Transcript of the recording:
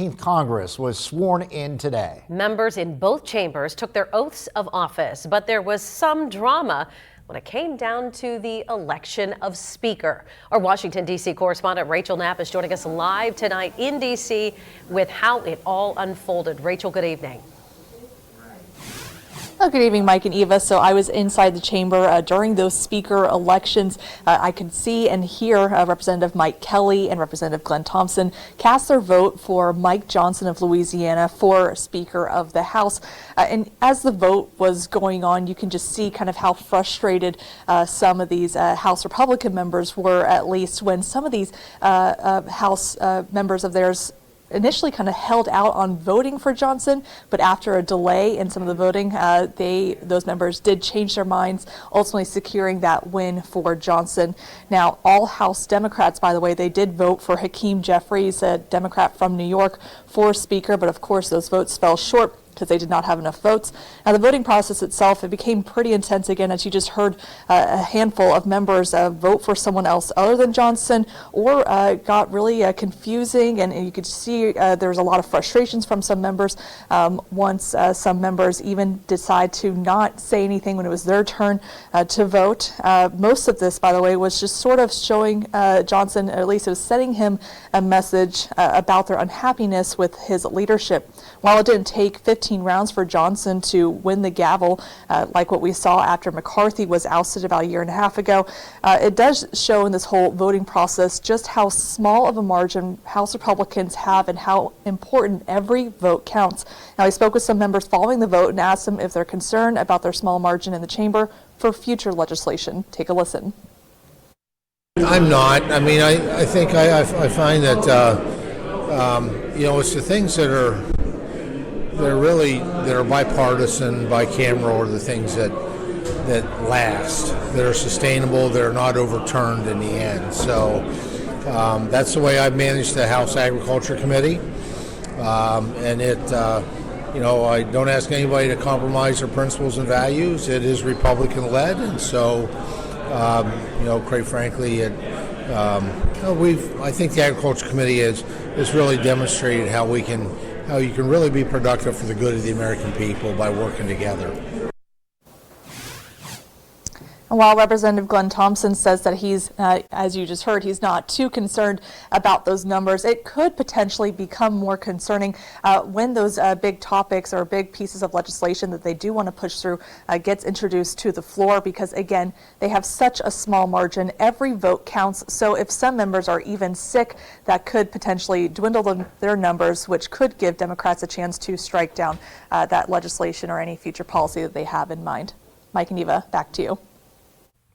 Congress was sworn in today. Members in both chambers took their oaths of office, but there was some drama when it came down to the election of Speaker. Our Washington, D.C. correspondent Rachel Knapp is joining us live tonight in D.C. with how it all unfolded. Rachel, good evening. Good evening, Mike and Eva. So I was inside the chamber during those speaker elections. I could see and hear Representative Mike Kelly and Representative Glenn Thompson cast their vote for Mike Johnson of Louisiana for Speaker of the House. And as the vote was going on, you can just see kind of how frustrated some of these House Republican members were, at least when some of these House members of theirs initially kind of held out on voting for Johnson, but after a delay in some of the voting, those members did change their minds, ultimately securing that win for Johnson. Now, all House Democrats, by the way, they did vote for Hakeem Jeffries, a Democrat from New York, for Speaker, but of course those votes fell short because they did not have enough votes. Now, the voting process itself, it became pretty intense again, as you just heard a handful of members vote for someone else other than Johnson, or got really confusing, and you could see there was a lot of frustrations from some members once some members even decide to not say anything when it was their turn to vote. Most of this, by the way, was just sort of showing Johnson, or at least it was sending him a message about their unhappiness with his leadership. While it didn't take 15 rounds for Johnson to win the gavel, like what we saw after McCarthy was ousted about a year and a half ago, it does show in this whole voting process just how small of a margin House Republicans have and how important every vote counts. Now, I spoke with some members following the vote and asked them if they're concerned about their small margin in the chamber for future legislation. Take a listen. I'm not. I mean, I think I find that, it's the things that are bipartisan, bicameral, are the things that last, that are sustainable, that are not overturned in the end. So that's the way I've managed the House Agriculture Committee, and I don't ask anybody to compromise their principles and values. It is Republican-led, and so quite frankly, I think the Agriculture Committee has really demonstrated how you can really be productive for the good of the American people by working together. And while Representative Glenn Thompson says that he's, as you just heard, he's not too concerned about those numbers, it could potentially become more concerning when those big topics or big pieces of legislation that they do want to push through gets introduced to the floor, because again, they have such a small margin. Every vote counts. So if some members are even sick, that could potentially dwindle their numbers, which could give Democrats a chance to strike down that legislation or any future policy that they have in mind. Mike and Eva, back to you.